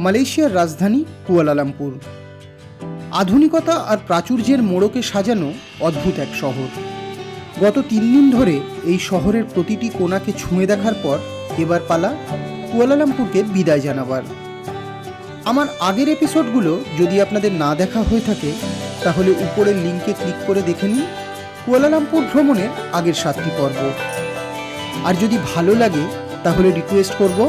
মালয়েশিয়ার রাজধানী কুয়ালালামপুর। আধুনিকতা আর প্রাচুর্যের মোড়কে সাজানো অদ্ভুত এক শহর। গত 3 দিন ধরে এই শহরের প্রতিটি কোণাকে ছুঁয়ে দেখার পর এবার পালা কুয়ালালামপুরকে বিদায় জানাবার। আমার আগের এপিসোডগুলো যদি আপনাদের না দেখা হয়ে থাকে তাহলে উপরের লিঙ্কে ক্লিক করে দেখে নিন কুয়ালালামপুর ভ্রমণের আগের 7টি পর্ব। আর যদি ভালো লাগে তাহলে রিকোয়েস্ট করব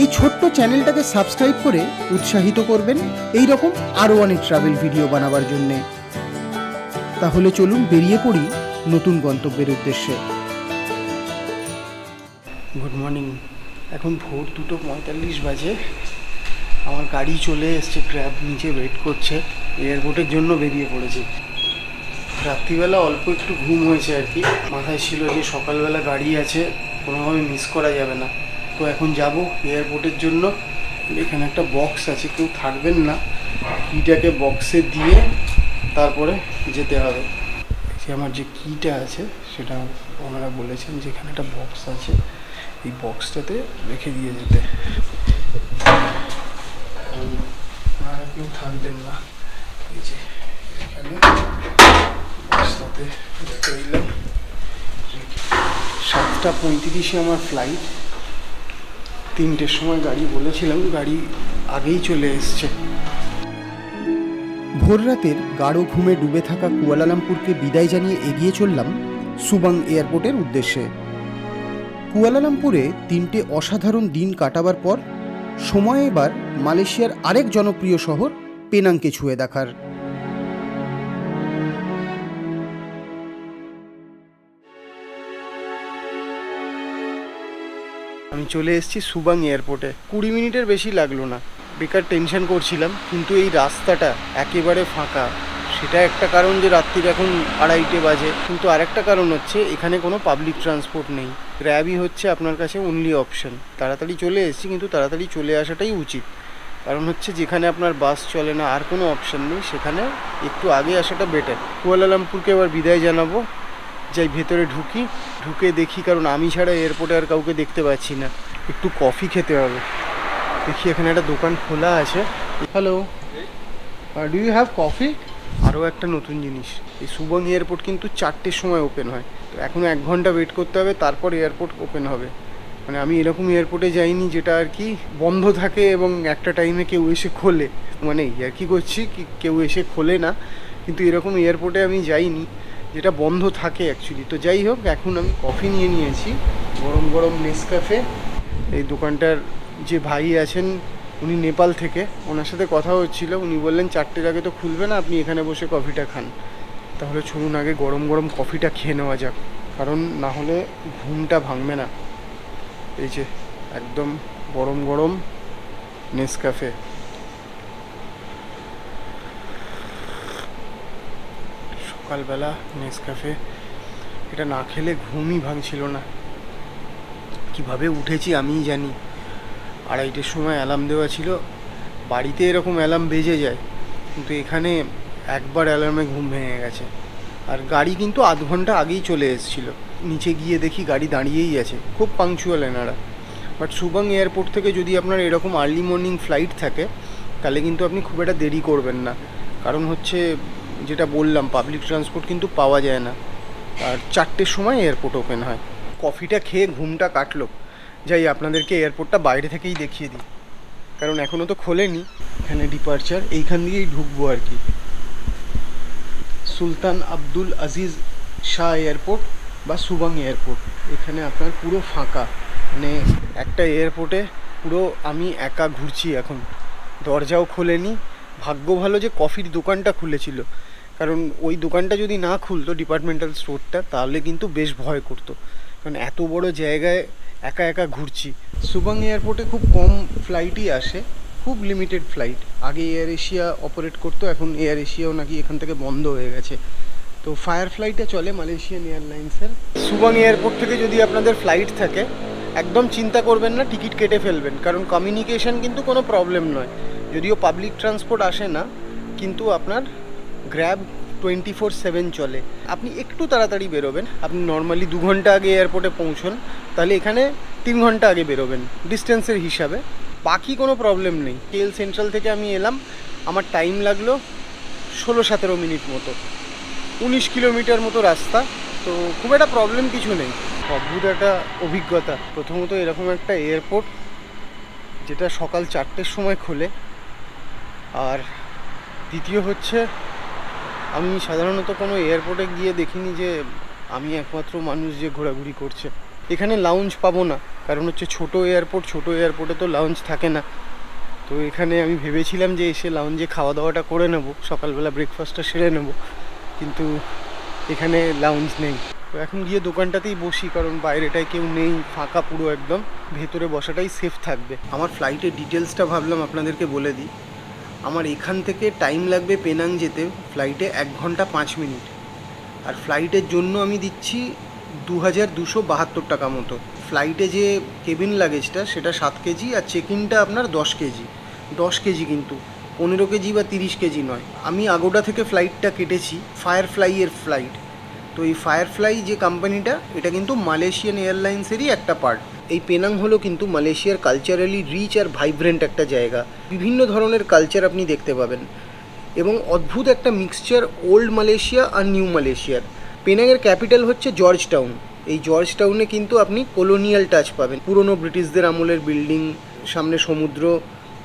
এই ছোট্ট চ্যানেলটাকে সাবস্ক্রাইব করে উৎসাহিত করবেন এই রকম আরও অনেক ট্রাভেল ভিডিও বানাবার জন্যে। তাহলে চলুন বেরিয়ে পড়ি নতুন গন্তব্যের উদ্দেশ্যে। Good morning. এখন ভোর 2:45 বাজে। আমার গাড়ি চলে এসছে, ক্র্যাব নিচে ওয়েট করছে। এয়ারপোর্টের জন্য বেরিয়ে পড়েছি। রাত্রিবেলা অল্প একটু ঘুম হয়েছে আর কি। মাথায় ছিল যে সকালবেলা গাড়ি আছে, কোনোভাবে মিস করা যাবে না। তো এখন যাব এয়ারপোর্টের জন্য। এখানে একটা বক্স আছে, কেউ থাকবেন না, কিটাকে বক্সে দিয়ে তারপরে যেতে হবে। যে আমার যে কিটা আছে সেটা ওনারা বলেছেন যে এখানে একটা বক্স আছে, এই বক্সটাতে রেখে দিয়ে যেতে। ওনারা কেউ থাকবেন না, এই যে এখানে বক্সটাতে রেখে দিলাম। 7:35 আমার ফ্লাইট। 3টের সময় গাড়ি বলেছিলাম, গাড়ি আগেই চলে এসছে। ভোর রাতের গাঢ় ঘুমে ডুবে থাকা কুয়ালালামপুরকে বিদায় জানিয়ে এগিয়ে চললাম সুবাং এয়ারপোর্টের উদ্দেশ্যে। কুয়ালালামপুরে 3টে অসাধারণ দিন কাটাবার পর সময় এবার মালয়েশিয়ার আরেক জনপ্রিয় শহর পেনাংকে ছুঁয়ে দেখার। আমি চলে এসেছি সুবাং এয়ারপোর্টে। 20 মিনিটের বেশি লাগলো না। বেকার টেনশন করছিলাম, কিন্তু এই রাস্তাটা একেবারে ফাঁকা। সেটা একটা কারণ যে রাত্রির এখন 2:30 বাজে, কিন্তু আরেকটা কারণ হচ্ছে এখানে কোনো পাবলিক ট্রান্সপোর্ট নেই। ক্র্যাবই হচ্ছে আপনার কাছে অনলি অপশন। তাড়াতাড়ি চলে এসেছি, কিন্তু তাড়াতাড়ি চলে আসাটাই উচিত। কারণ হচ্ছে যেখানে আপনার বাস চলে না, আর কোনো অপশন নেই, সেখানে একটু আগে আসাটা বেটার। কুয়ালালামপুরকে এবার বিদায় জানাবো। যাই ভেতরে ঢুকে দেখি, কারণ আমি ছাড়া এয়ারপোর্টে আর কাউকে দেখতে পাচ্ছি না। একটু কফি খেতে হবে। দেখি এখানে একটা দোকান খোলা আছে। Hello, do you have coffee? আরও একটা নতুন জিনিস, এই সুবাং এয়ারপোর্ট কিন্তু 4টের সময় ওপেন হয়। তো এখনও 1 ঘন্টা ওয়েট করতে হবে, তারপর এয়ারপোর্ট ওপেন হবে। মানে আমি এরকম এয়ারপোর্টে যাইনি যেটা আর কি বন্ধ থাকে এবং একটা টাইমে কেউ এসে খোলে। মানে আর কি করছি, কেউ এসে খোলে না, কিন্তু এরকম এয়ারপোর্টে আমি যাইনি যেটা বন্ধ থাকে অ্যাকচুয়ালি। তো যাই হোক, এখন আমি কফি নিয়ে নিয়েছি, গরম গরম নেসক্যাফে। এই দোকানটার যে ভাই আছেন উনি নেপাল থেকে, ওনার সাথে কথা হচ্ছিল। উনি বললেন 4টের আগে তো খুলবে না, আপনি এখানে বসে কফিটা খান। তাহলে চলুন আগে গরম গরম কফিটা খেয়ে নেওয়া যাক, কারণ না হলে ঘুমটা ভাঙবে না। এই যে একদম গরম গরম নেসক্যাফে। সকালবেলা নেসক্যাফে, এটা না খেলে ঘুমই ভাঙছিল না। কিভাবে উঠেছি আমিই জানি। 2:30-এর সময় অ্যালার্ম দেওয়া ছিল। বাড়িতে এরকম অ্যালার্ম বেজে যায়, কিন্তু এখানে একবার অ্যালার্মে ঘুম ভেঙে গেছে। আর গাড়ি কিন্তু 0.5 ঘন্টা আগেই চলে এসেছিলো। নিচে গিয়ে দেখি গাড়ি দাঁড়িয়েই আছে। খুব পাংচুয়াল এনারা। বাট সুবাং এয়ারপোর্ট থেকে যদি আপনার এরকম আর্লি মর্নিং ফ্লাইট থাকে তাহলে কিন্তু আপনি খুব একটা দেরি করবেন না। কারণ হচ্ছে যেটা বললাম, পাবলিক ট্রান্সপোর্ট কিন্তু পাওয়া যায় না। আর 4টের সময় এয়ারপোর্ট ওপেন হয়। কফিটা খেয়ে ঘুমটা কাটলো। যাই আপনাদেরকে এয়ারপোর্টটা বাইরে থেকেই দেখিয়ে দিই, কারণ এখনও তো খোলেনি। এখানে ডিপার্চার, এইখান দিয়েই ঢুকবো আর কি। সুলতান আব্দুল আজিজ শাহ এয়ারপোর্ট বা সুবাং এয়ারপোর্ট। এখানে আপনার পুরো ফাঁকা, মানে একটা এয়ারপোর্টে পুরো আমি একা ঘুরছি এখন। দরজাও খোলেনি। ভাগ্য ভালো যে কফির দোকানটা খুলেছিল, কারণ ওই দোকানটা যদি না খুলতো, ডিপার্টমেন্টাল স্টোরটা, তাহলে কিন্তু বেশ ভয় করতো। কারণ এত বড় জায়গায় একা একা ঘুরছি। সুবাং এয়ারপোর্টে খুব কম ফ্লাইটই আসে, খুব লিমিটেড ফ্লাইট। আগে এয়ার এশিয়া অপারেট করতো, এখন এয়ার এশিয়াও নাকি এখান থেকে বন্ধ হয়ে গেছে। তো ফায়ার ফ্লাইটে চলে মালয়েশিয়ান এয়ারলাইন্সের। সুবাং এয়ারপোর্ট থেকে যদি আপনাদের ফ্লাইট থাকে, একদম চিন্তা করবেন না, টিকিট কেটে ফেলবেন। কারণ কমিউনিকেশন কিন্তু কোনো প্রবলেম নয়। যদিও পাবলিক ট্রান্সপোর্ট আসে না, কিন্তু আপনার গ্র্যাব 24/7 চলে। আপনি একটু তাড়াতাড়ি বেরোবেন। আপনি নর্মালি 2 ঘন্টা আগে এয়ারপোর্টে পৌঁছন, তাহলে এখানে 3 ঘন্টা আগে বেরোবেন ডিস্টেন্সের হিসাবে। বাকি কোনো প্রবলেম নেই। কেএল সেন্ট্রাল থেকে আমি এলাম, আমার টাইম লাগলো 16-17 মিনিট মতো, 19 কিলোমিটার মতো রাস্তা। তো খুব একটা প্রবলেম কিছু নেই। অদ্ভুত একটা অভিজ্ঞতা। প্রথমত এরকম একটা এয়ারপোর্ট যেটা সকাল 4টের সময় খোলে, আর দ্বিতীয় হচ্ছে আমি সাধারণত কোনো এয়ারপোর্টে গিয়ে দেখিনি যে আমি একমাত্র মানুষ যে ঘোরাঘুরি করছে। এখানে লাউঞ্জ পাবো না, কারণ হচ্ছে ছোট এয়ারপোর্টে তো লাউঞ্জ থাকে না। তো এখানে আমি ভেবেছিলাম যে এসে লাউঞ্জে খাওয়া দাওয়াটা করে নেব, সকালবেলা ব্রেকফাস্টটা সেরে নেব, কিন্তু এখানে লাউঞ্জ নেই। তো এখন গিয়ে দোকানটাতেই বসি, কারণ বাইরেটায় কেউ নেই, ফাঁকা পুরো একদম। ভেতরে বসাটাই সেফ থাকবে। আমার ফ্লাইটের ডিটেলসটা ভাবলাম আপনাদেরকে বলে দিই। আমার এখান থেকে টাইম লাগবে পেনাং যেতে ফ্লাইটে 1 ঘন্টা 5 মিনিট, আর ফ্লাইটের জন্য আমি দিচ্ছি 2272 টাকা মতো। ফ্লাইটে যে কেবিন লাগেজটা সেটা 7 কেজি, আর চেক ইনটা আপনার 10 কেজি। 10 কেজি কিন্তু 15 কেজি বা 30 কেজি নয়। আমি আগোডা থেকে ফ্লাইটটা কেটেছি, ফায়ারফ্লাইয়ের ফ্লাইট। তো এই ফায়ারফ্লাই যে কোম্পানিটা, এটা কিন্তু মালয়েশিয়ান এয়ারলাইন্সেরই একটা পার্ট। এই পেনাং হলো কিন্তু মালয়েশিয়ার কালচারালি রিচ আর ভাইব্রেন্ট একটা জায়গা। বিভিন্ন ধরনের কালচার আপনি দেখতে পাবেন, এবং অদ্ভুত একটা মিক্সচার ওল্ড মালয়েশিয়া আর নিউ মালয়েশিয়ার। পেনাংয়ের ক্যাপিটাল হচ্ছে জর্জ টাউন। এই জর্জ টাউনে কিন্তু আপনি কলোনিয়াল টাচ পাবেন, পুরনো ব্রিটিশদের আমলের বিল্ডিং, সামনে সমুদ্র।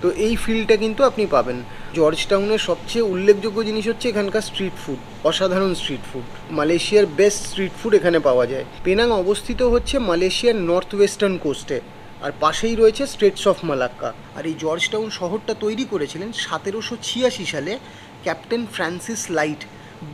তো এই ফিলটা কিন্তু আপনি পাবেন। জর্জ টাউনের সবচেয়ে উল্লেখযোগ্য জিনিস হচ্ছে এখানকার স্ট্রিট ফুড, অসাধারণ স্ট্রিট ফুড। মালয়েশিয়ার বেস্ট স্ট্রিট ফুড এখানে পাওয়া যায়। পেনাং অবস্থিত হচ্ছে মালয়েশিয়ার নর্থ ওয়েস্টার্ন কোস্টে, আর পাশেই রয়েছে স্ট্রেটস অফ মালাক্কা। আর এই জর্জ টাউন শহরটা তৈরি করেছিলেন 1786 সালে captain Francis light,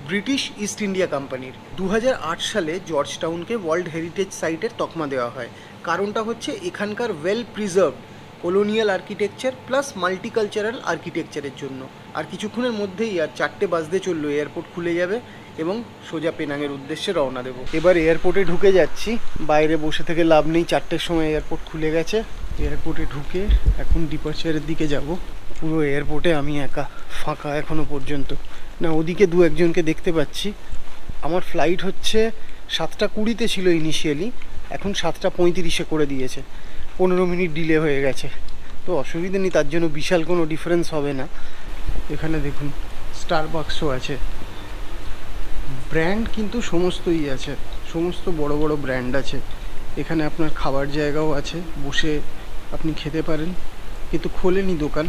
British east India কোম্পানির। 2008 সালে জর্জ টাউনকে ওয়ার্ল্ড হেরিটেজ সাইটের তকমা দেওয়া হয়। কারণটা হচ্ছে এখানকার well preserved colonial architecture plus multicultural আর্কিটেকচারের জন্য। আর কিছুক্ষণের মধ্যেই, আর 4টে বাজতে চললো, এয়ারপোর্ট খুলে যাবে এবং সোজা পেনাংয়ের উদ্দেশ্যে রওনা দেবো। এবার এয়ারপোর্টে ঢুকে যাচ্ছি। বাইরে বসে থেকে লাভ নেই, 4টের সময় এয়ারপোর্ট খুলে গেছে। এয়ারপোর্টে ঢুকে এখন ডিপার্চারের দিকে যাব। পুরো এয়ারপোর্টে আমি একা, ফাঁকা এখনও পর্যন্ত। না, ওদিকে 2-1জনকে দেখতে পাচ্ছি। আমার ফ্লাইট হচ্ছে 7:20 ছিল ইনিশিয়ালি, এখন 7:35 করে দিয়েছে। 15 মিনিট ডিলে হয়ে গেছে। তো অসুবিধা নেই, তার জন্য বিশাল কোনো ডিফারেন্স হবে না। এখানে দেখুন স্টারবাকসও আছে। ব্র্যান্ড কিন্তু সমস্তই আছে, সমস্ত বড় বড় ব্র্যান্ড আছে। এখানে আপনার খাবার জায়গাও আছে, বসে আপনি খেতে পারেন, কিন্তু খোলেনি দোকান।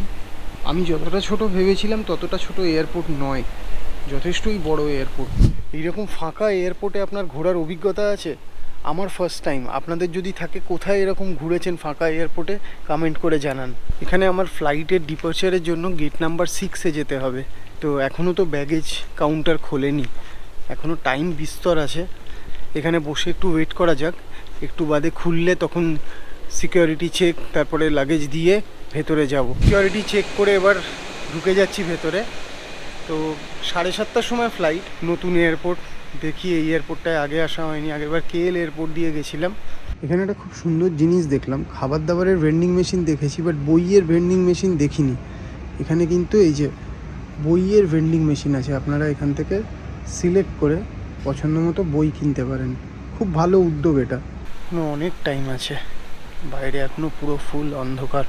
আমি যতটা ছোট ভেবেছিলাম ততটা ছোট এয়ারপোর্ট নয়, যথেষ্টই বড় এয়ারপোর্ট। এইরকম ফাঁকা এয়ারপোর্টে আপনার ঘোরার অভিজ্ঞতা আছে? আমার ফার্স্ট টাইম। আপনাদের যদি থাকে, কোথায় এরকম ঘুরেছেন ফাঁকা এয়ারপোর্টে, কমেন্ট করে জানান। এখানে আমার ফ্লাইটের ডিপার্চারের জন্য গেট নাম্বার 6-এ যেতে হবে। তো এখনও তো ব্যাগেজ কাউন্টার খোলেনি, এখনও টাইম বিস্তর আছে। এখানে বসে একটু ওয়েট করা যাক, একটু বাদে খুললে তখন সিকিউরিটি চেক, তারপরে লাগেজ দিয়ে ভেতরে যাব। সিকিউরিটি চেক করে এবার ঢুকে যাচ্ছি ভেতরে। তো 7:30টার সময় ফ্লাইট। নতুন এয়ারপোর্ট, দেখি এই এয়ারপোর্টটায় আগে আসা হয়নি, আগেরবার কেএল এয়ারপোর্ট দিয়ে গেছিলাম। এখানে একটা খুব সুন্দর জিনিস দেখলাম, খাবার দাবারের ভেন্ডিং মেশিন দেখেছি, বাট বইয়ের ভেন্ডিং মেশিন দেখিনি। এখানে কিন্তু এই যে বইয়ের ভেন্ডিং মেশিন আছে, আপনারা এখান থেকে সিলেক্ট করে পছন্দ মতো বই কিনতে পারেন। খুব ভালো উদ্যোগ এটা। এখনও অনেক টাইম আছে, বাইরে এখনও পুরো ফুল অন্ধকার।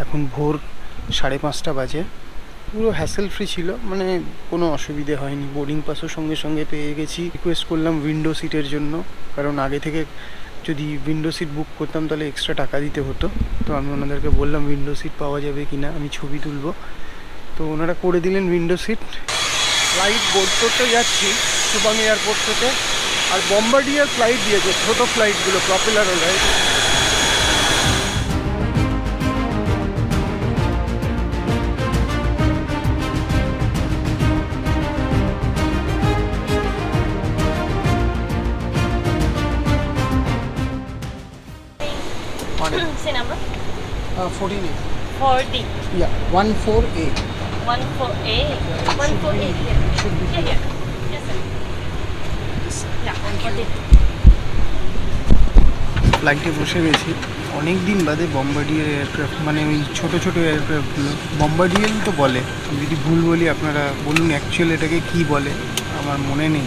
এখন ভোর 5:30 বাজে। পুরো হ্যাসেল ফ্রি ছিল, মানে কোনো অসুবিধে হয়নি। বোর্ডিং পাসও সঙ্গে সঙ্গে পেয়ে গেছি। রিকোয়েস্ট করলাম উইন্ডো সিটের জন্য, কারণ আগে থেকে যদি উইন্ডো সিট বুক করতাম তাহলে এক্সট্রা টাকা দিতে হতো। তো আমি ওনাদেরকে বললাম উইন্ডো সিট পাওয়া যাবে কি না, আমি ছবি তুলবো। তো ওনারা করে দিলেন উইন্ডো সিট। ফ্লাইট বোর্ড করতে যাচ্ছি সুবাং এয়ারপোর্ট থেকে, আর বম্বার্ডিয়ার ফ্লাইট দিয়েছে, ছোটো ফ্লাইটগুলো, propeller right. Say number? 14A. 4D. Yeah, 14A. 14A. 148. Yeah. Should be. Yeah. Yes, sir. Yeah, 148. ফ্লাইটে বসে গেছি। অনেক দিন বাদে বম্বার্ডিয়ার এয়ারক্রাফট, মানে ওই ছোটো ছোটো এয়ারক্রাফটগুলো, বম্বার্ডিয়ারই তো বলে। যদি ভুল বলি আপনারা বলুন অ্যাকচুয়ালি এটাকে কী বলে, আমার মনে নেই।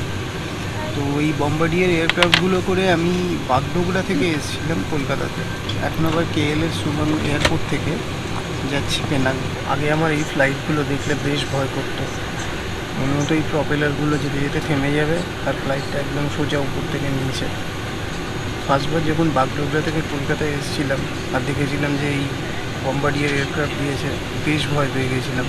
তো এই বম্বার্ডিয়ার এয়ারক্রাফটগুলো করে আমি বাগডোগরা থেকে এসেছিলাম কলকাতাতে। এখন আবার কেএলের সুমন এয়ারপোর্ট থেকে যাচ্ছি পেনাং। আগে আমার এই ফ্লাইটগুলো দেখলে বেশ ভয় করতো, মনে হতো এই প্রপেলারগুলো যেতে যেতে থেমে যাবে আর ফ্লাইটটা একদম সোজা উপর থেকে নিচে। ফার্স্টবার যখন বাগডোগরা থেকে কলকাতায় এসেছিলাম আর দেখেছিলাম যে এই বম্বার্ডিয়ার এয়ারক্রাফট দিয়েছে, বেশ ভয় পেয়ে গেছিলাম।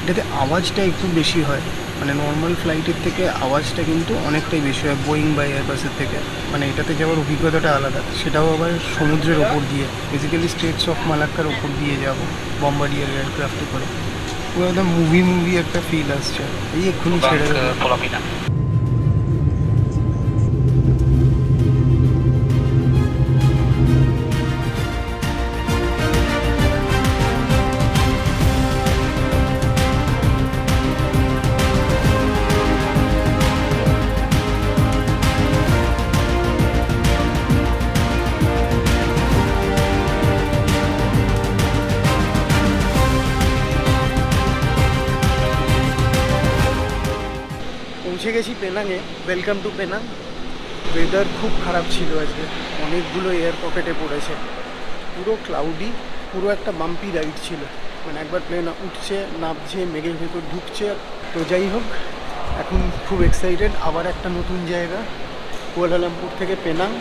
এটাতে আওয়াজটা একটু বেশি হয়, মানে নর্মাল ফ্লাইটের থেকে আওয়াজটা কিন্তু অনেকটাই বেশি হয় বোয়িং বা এয়ারবাসের থেকে। মানে এটাতে যাওয়ার অভিজ্ঞতাটা আলাদা, সেটাও আবার সমুদ্রের ওপর দিয়ে, বেসিক্যালি স্ট্রেটস অফ মালাক্কার ওপর দিয়ে যাবো বম্বার্ডিয়ার এয়ারক্রাফটে করে। পুরো একদম মুভি একটা ফিল আসছে। এই এক্ষুনি ছেড়ে দেবে। পৌঁছে গেছি পেনাংয়ে। Welcome to Penang. ওয়েদার খুব খারাপ ছিল আজকে, অনেকগুলো এয়ার পকেটে পড়েছে, পুরো ক্লাউডি, পুরো একটা বাম্পি রাইড ছিল। মানে একবার প্লেন উঠছে, নামছে, মেঘের ভেতর ঢুকছে। তো যাই হোক, এখন খুব এক্সাইটেড। আবার একটা নতুন জায়গা, কুয়ালালামপুর থেকে পেনাং।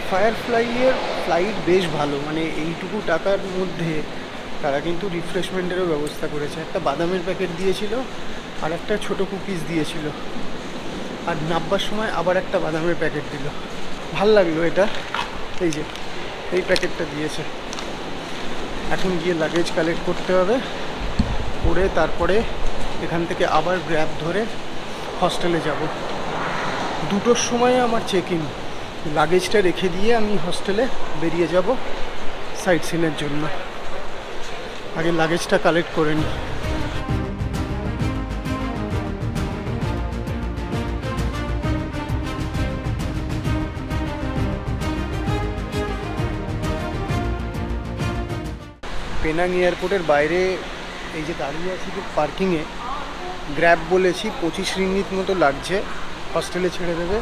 ফায়ারফ্লাইয়ের ফ্লাইট বেশ ভালো, মানে এইটুকু টাকার মধ্যে তারা কিন্তু রিফ্রেশমেন্টেরও ব্যবস্থা করেছে। একটা বাদামের প্যাকেট দিয়েছিল আর একটা ছোটো কুকিজ দিয়েছিল, আর নামবার সময় আবার একটা বাদামের প্যাকেট দিল। ভাল লাগলো এটা। এই যে এই প্যাকেটটা দিয়েছে। এখন গিয়ে লাগেজ কালেক্ট করতে হবে, করে তারপরে এখান থেকে আবার গ্র্যাব ধরে হস্টেলে যাব। 2টোর সময় আমার চেক ইন। লাগেজটা রেখে দিয়ে আমি হস্টেলে বেরিয়ে যাব সাইট সিনের জন্য। আগে লাগেজটা কালেক্ট করে নিই। পেনাং এয়ারপোর্টের বাইরে এই যে দাঁড়িয়ে আছি পার্কিংয়ে, গ্র্যাব বলেছি, 25 রিঙ্গিত মতো লাগছে, হস্টেলে ছেড়ে দেবে।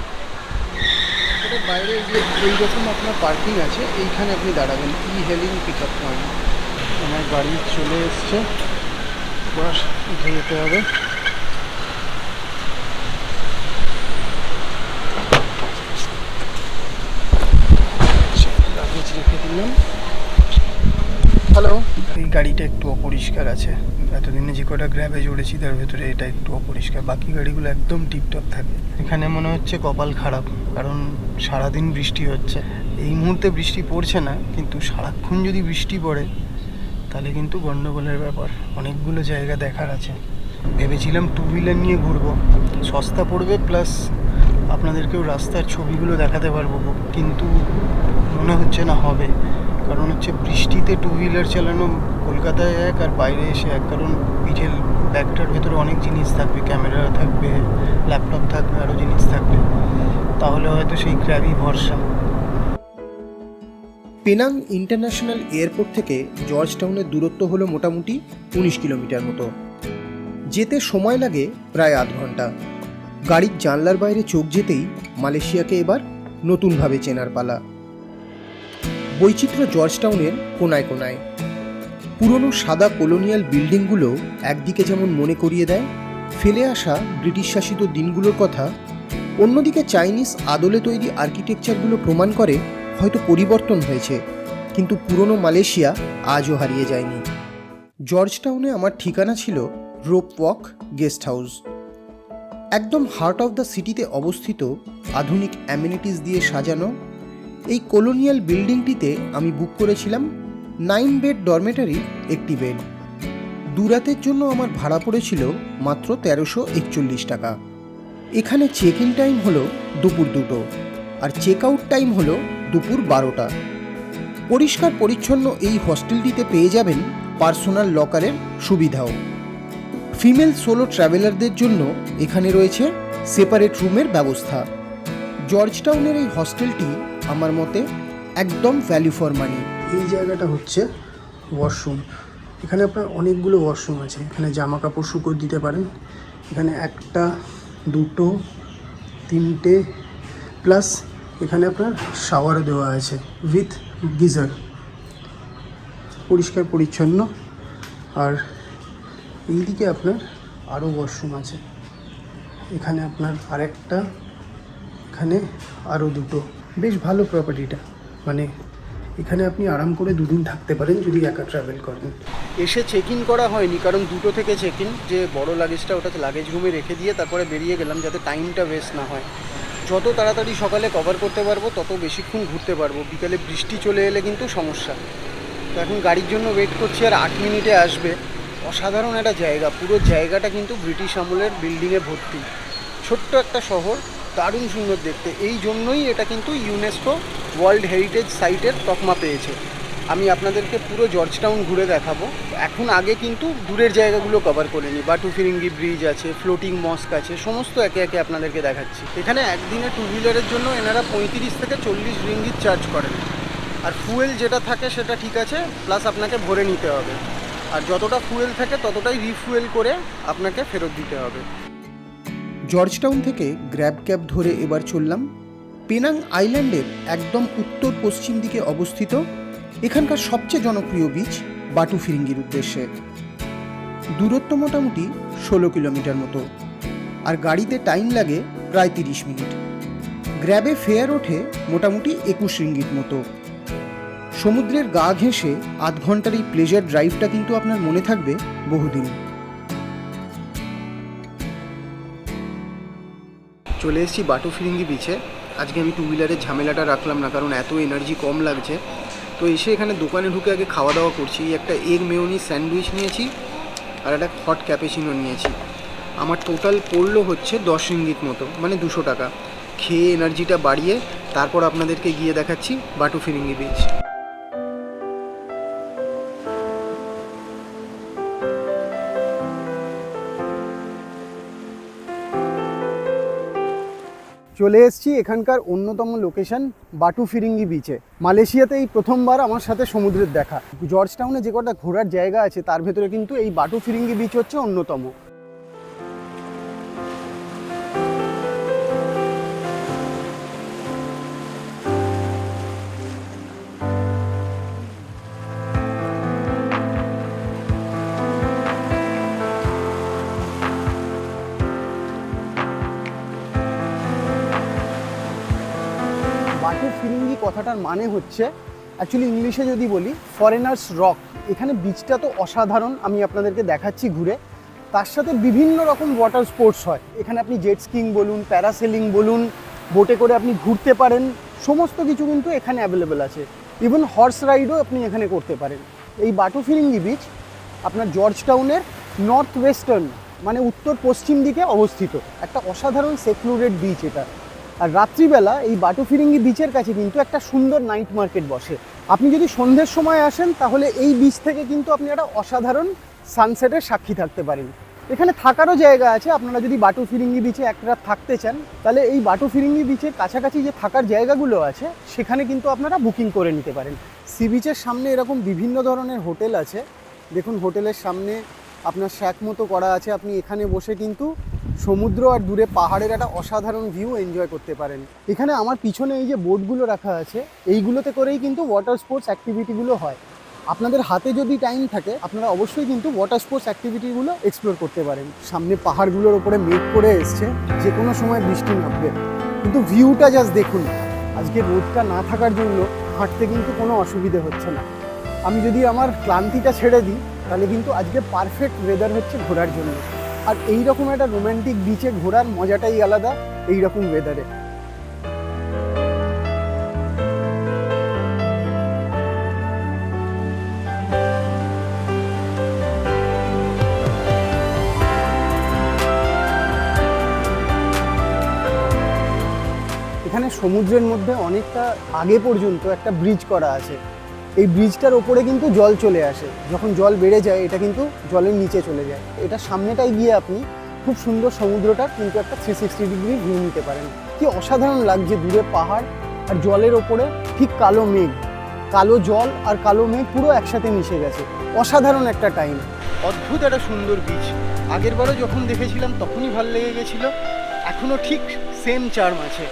এটার বাইরে যে এইরকম আপনার পার্কিং আছে, এইখানে আপনি দাঁড়াবেন। Hailing pick up point. আমার গাড়ি চলে এসছে, বাস উঠে যেতে হবে। লাগেজ রেখে দিলাম। হ্যালো। এই গাড়িটা একটু অপরিষ্কার আছে, এতদিনে যে কটা গ্র্যাবে জড়েছি তার ভেতরে এটা একটু অপরিষ্কার। বাকি গাড়িগুলো একদম টিপটপ থাকে। এখানে মনে হচ্ছে কপাল খারাপ, কারণ সারাদিন বৃষ্টি হচ্ছে। এই মুহূর্তে বৃষ্টি পড়ছে না, কিন্তু সারাক্ষণ যদি বৃষ্টি পড়ে তাহলে কিন্তু গন্ডগোলের ব্যাপার। অনেকগুলো জায়গা দেখার আছে। ভেবেছিলাম 2 হুইলার নিয়ে ঘুরবো, সস্তা পড়বে, প্লাস আপনাদেরকেও রাস্তার ছবিগুলো দেখাতে পারবো, কিন্তু মনে হচ্ছে না হবে। কারণ হচ্ছে বৃষ্টিতে 2 হুইলার চালানো কলকাতায় এক, আর বাইরে এসে এক। কারণ পিঠের ব্যাগটার ভেতরে অনেক জিনিস থাকবে, ক্যামেরা থাকবে, ল্যাপটপ থাকবে, আরও জিনিস থাকবে, তাহলে হয়তো সেই গ্র্যাবই ভরসা। পেনাং ইন্টারন্যাশনাল এয়ারপোর্ট থেকে জর্জ টাউনের দূরত্ব হলো মোটামুটি 19 কিলোমিটার মতো। যেতে সময় লাগে প্রায় আধ ঘন্টা। গাড়ির জানলার বাইরে চোখ যেতেই মালয়েশিয়াকে এবার নতুনভাবে চেনার পালা। বৈচিত্র্য জর্জ টাউনের কোনায় কোনায়। পুরনো সাদা কলোনিয়াল বিল্ডিংগুলো একদিকে যেমন মনে করিয়ে দেয় ফেলে আসা ব্রিটিশ শাসিত দিনগুলোর কথা, অন্যদিকে চাইনিজ আদলে তৈরি আর্কিটেকচারগুলো প্রমাণ করে হয়তো পরিবর্তন হয়েছে, কিন্তু পুরনো মালয়েশিয়া আজও হারিয়ে যায়নি। জর্জ টাউনে আমার ঠিকানা ছিল রোপ ওয়াক গেস্ট হাউস। একদম হার্ট অফ দ্য সিটিতে অবস্থিত, আধুনিক অ্যামিনিটিস দিয়ে সাজানো এই কলোনিয়াল বিল্ডিংটিতে আমি বুক করেছিলাম 9 বেড ডরমেটারির একটি বেড। দুরাতের জন্য আমার ভাড়া পড়েছিল মাত্র 1341 টাকা। এখানে চেক ইন টাইম হলো দুপুর 2টো, আর চেক আউট টাইম হলো দুপুর 12টা। পরিষ্কার পরিচ্ছন্ন এই হস্টেলটিতে পেয়ে যাবেন পার্সোনাল লকারের সুবিধাও। ফিমেল সোলো ট্রাভেলারদের জন্য এখানে রয়েছে সেপারেট রুমের ব্যবস্থা। জর্জ টাউনের এই হস্টেলটি আমার মতে একদম ভ্যালু ফর মানি। এই জায়গাটা হচ্ছে ওয়াশরুম। এখানে আপনার অনেকগুলো ওয়াশরুম আছে। এখানে জামা কাপড় শুকোতে দিতে পারেন। এখানে 1, 2, 3টে, প্লাস এখানে আপনার শাওয়ারও দেওয়া আছে উইথ গিজার, পরিষ্কার পরিচ্ছন্ন। আর এইদিকে আপনার আরও ওয়াশরুম আছে, এখানে আপনার আরেকটা, এখানে আরও দুটো। বেশ ভালো প্রপার্টিটা, মানে এখানে আপনি আরাম করে 2 দিন থাকতে পারেন যদি একা ট্রাভেল করেন। এসে চেক ইন করা হয়নি, কারণ 2টো থেকে চেক ইন, যে বড় লাগেজটা ওটা লাগেজ রুমে রেখে দিয়ে তারপরে বেরিয়ে গেলাম, যাতে টাইমটা ওয়েস্ট না হয়। যত তাড়াতাড়ি সকালে কভার করতে পারবো তত বেশিক্ষণ ঘুরতে পারবো। বিকালে বৃষ্টি চলে এলে কিন্তু সমস্যা। তো এখন গাড়ির জন্য ওয়েট করছি, আর 8 মিনিটে আসবে। অসাধারণ একটা জায়গা, পুরো জায়গাটা কিন্তু ব্রিটিশ আমলের বিল্ডিংয়ে ভর্তি। ছোট্ট একটা শহর, দারুণ সুন্দর দেখতে। এই জন্যই এটা কিন্তু ইউনেস্কো ওয়ার্ল্ড হেরিটেজ সাইটের তকমা পেয়েছে। আমি আপনাদেরকে পুরো জর্জ টাউন ঘুরে দেখাবো। এখন আগে কিন্তু দূরের জায়গাগুলো কভার করে নিই। বাটু ফিরিঙ্গি ব্রিজ আছে, ফ্লোটিং মস্ক আছে, সমস্ত একে একে আপনাদেরকে দেখাচ্ছি। এখানে একদিনে 2 হুইলারের জন্য এনারা 35 থেকে 40 রিঙ্গিত চার্জ করেন। আর ফুয়েল যেটা থাকে সেটা ঠিক আছে, প্লাস আপনাকে ভরে নিতে হবে। আর যতটা ফুয়েল থাকে ততটাই রিফুয়েল করে আপনাকে ফেরত দিতে হবে। জর্জ টাউন থেকে গ্র্যাব ক্যাব ধরে এবার চললাম পেনাং আইল্যান্ডের একদম উত্তর পশ্চিম দিকে অবস্থিত এখানকার সবচেয়ে জনপ্রিয় বিচ বাটু ফিরিঙ্গির উদ্দেশ্যে। দূরত্ব মোটামুটি 16 কিলোমিটার মতো, আর গাড়িতে টাইম লাগে প্রায় 30 মিনিট। গ্র্যাবে ফেয়ার ওঠে মোটামুটি 21 রিঙ্গিত মতো। সমুদ্রের গা ঘেঁষে 8 ঘন্টার এই প্লেজার ড্রাইভটা কিন্তু আপনার মনে থাকবে বহুদিন। চলে এসেছি বাটু ফিরিঙ্গি বিচে। আজকে আমি 2 হুইলারের ঝামেলাটা রাখলাম না, কারণ এত এনার্জি কম লাগছে। তো এসে এখানে দোকানে ঢুকে আগে খাওয়া দাওয়া করছি। একটা এগ মেয়োনিজ স্যান্ডউইচ নিয়েছি, আর একটা হট ক্যাপেচিনো নিয়েছি। আমার টোটাল পড়লো হচ্ছে 10 রিঙ্গিত মতো, মানে 200 টাকা। খেয়ে এনার্জিটা বাড়িয়ে তারপর আপনাদেরকে গিয়ে দেখাচ্ছি বাটু ফিরিঙ্গি বিচ। চলে এসেছি এখানকার অন্যতম লোকেশন বাটু ফিরিঙ্গি বিচে। মালয়েশিয়াতে এই প্রথমবার আমার সাথে সমুদ্রের দেখা। জর্জ টাউনে যে কটা ঘোরার জায়গা আছে তার ভেতরে কিন্তু এই বাটু ফিরিঙ্গি বিচ হচ্ছে অন্যতম। বাটু ফিরিঙ্গি কথাটার মানে হচ্ছে, অ্যাকচুয়ালি ইংলিশে যদি বলি, ফরেনার্স রক। এখানে বিচটা তো অসাধারণ, আমি আপনাদেরকে দেখাচ্ছি ঘুরে। তার সাথে বিভিন্ন রকম ওয়াটার স্পোর্টস হয় এখানে। আপনি জেট স্কিং বলুন, প্যারাসেলিং বলুন, বোটে করে আপনি ঘুরতে পারেন, সমস্ত কিছু কিন্তু এখানে অ্যাভেলেবেল আছে। ইভেন হর্স রাইডও আপনি এখানে করতে পারেন। এই বাটু ফিরিঙ্গি বিচ আপনার জর্জ টাউনের নর্থ ওয়েস্টার্ন, মানে উত্তর পশ্চিম দিকে অবস্থিত একটা অসাধারণ সেক্লুডেড বিচ এটা। আর রাত্রিবেলা এই বাটু ফিরিঙ্গি বিচের কাছে কিন্তু একটা সুন্দর নাইট মার্কেট বসে। আপনি যদি সন্ধ্যের সময় আসেন তাহলে এই বিচ থেকে কিন্তু আপনি একটা অসাধারণ সানসেটের সাক্ষী থাকতে পারেন। এখানে থাকারও জায়গা আছে। আপনারা যদি বাটু ফিরিঙ্গি বিচে এক রাত থাকতে চান তাহলে এই বাটু ফিরিঙ্গি বিচের কাছাকাছি যে থাকার জায়গাগুলো আছে সেখানে কিন্তু আপনারা বুকিং করে নিতে পারেন। সি বিচের সামনে এরকম বিভিন্ন ধরনের হোটেল আছে। দেখুন, হোটেলের সামনে আপনার শ্যাক মতো করা আছে। আপনি এখানে বসে কিন্তু সমুদ্র আর দূরে পাহাড়ের একটা অসাধারণ ভিউ এনজয় করতে পারেন। এখানে আমার পিছনে এই যে বোটগুলো রাখা আছে, এইগুলোতে করেই কিন্তু ওয়াটার স্পোর্টস অ্যাক্টিভিটিগুলো হয়। আপনাদের হাতে যদি টাইম থাকে আপনারা অবশ্যই কিন্তু ওয়াটার স্পোর্টস অ্যাক্টিভিটিগুলো এক্সপ্লোর করতে পারেন। সামনে পাহাড়গুলোর ওপরে মেঘ করে এসছে, যে কোনো সময় বৃষ্টি নামবে, কিন্তু ভিউটা জাস্ট দেখুন। আজকে রোদটা না থাকার জন্য হাঁটতে কিন্তু কোনো অসুবিধে হচ্ছে না। আমি যদি আমার ক্লান্তিটা ছেড়ে দিই তাহলে কিন্তু আজকে পারফেক্ট ওয়েদার হচ্ছে ঘোরার জন্য। আর এইরকম একটা রোম্যান্টিক বিচে ঘোরার মজাটাই আলাদা এইরকম ওয়েদারে। এখানে সমুদ্রের মধ্যে অনেকটা আগে পর্যন্ত একটা ব্রিজ করা আছে। এই ব্রিজটার ওপরে কিন্তু জল চলে আসে, যখন জল বেড়ে যায় এটা কিন্তু জলের নিচে চলে যায়। এটা সামনেটায় গিয়ে আপনি খুব সুন্দর সমুদ্রটা কিন্তু একটা 360 ডিগ্রি ভিউ নিতে পারেন। কি অসাধারণ লাগছে, দূরে পাহাড় আর জলের ওপরে ঠিক কালো মেঘ, কালো জল আর কালো মেঘ পুরো একসাথে মিশে গেছে। অসাধারণ একটা টাইম। অদ্ভুত একটা সুন্দর বিচ। আগের বারও যখন দেখেছিলাম তখনই ভালো লেগে গেছিলো, এখনও ঠিক সেম চার্ম আছে।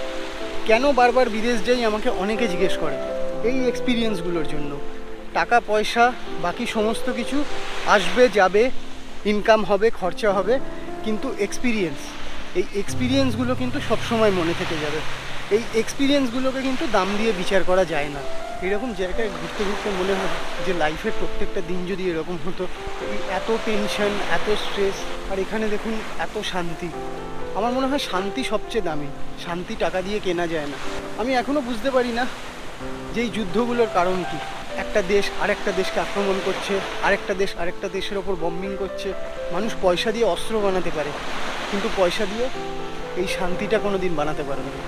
কেন বারবার বিদেশ যাই আমাকে অনেকে জিজ্ঞেস করে, এই এক্সপিরিয়েন্সগুলোর জন্য। টাকা পয়সা বাকি সমস্ত কিছু আসবে যাবে, ইনকাম হবে, খরচা হবে, কিন্তু এই এক্সপিরিয়েন্সগুলো কিন্তু সবসময় মনে থেকে যাবে। এই এক্সপিরিয়েন্সগুলোকে কিন্তু দাম দিয়ে বিচার করা যায় না। এরকম জায়গায় ঘুরতে ঘুরতে মনে হয় যে লাইফের প্রত্যেকটা দিন যদি এরকম হতো, এই এত টেনশন, এত স্ট্রেস, আর এখানে দেখুন এত শান্তি। আমার মনে হয় শান্তি সবচেয়ে দামি, শান্তি টাকা দিয়ে কেনা যায় না। আমি এখনও বুঝতে পারি না যে এই যুদ্ধগুলোর কারণ কী। একটা দেশ আরেকটা দেশকে আক্রমণ করছে, আরেকটা দেশ আরেকটা দেশের ওপর বম্বিং করছে। মানুষ পয়সা দিয়ে অস্ত্র বানাতে পারে, কিন্তু পয়সা দিয়ে এই শান্তিটা কোনো দিন বানাতে পারবে না।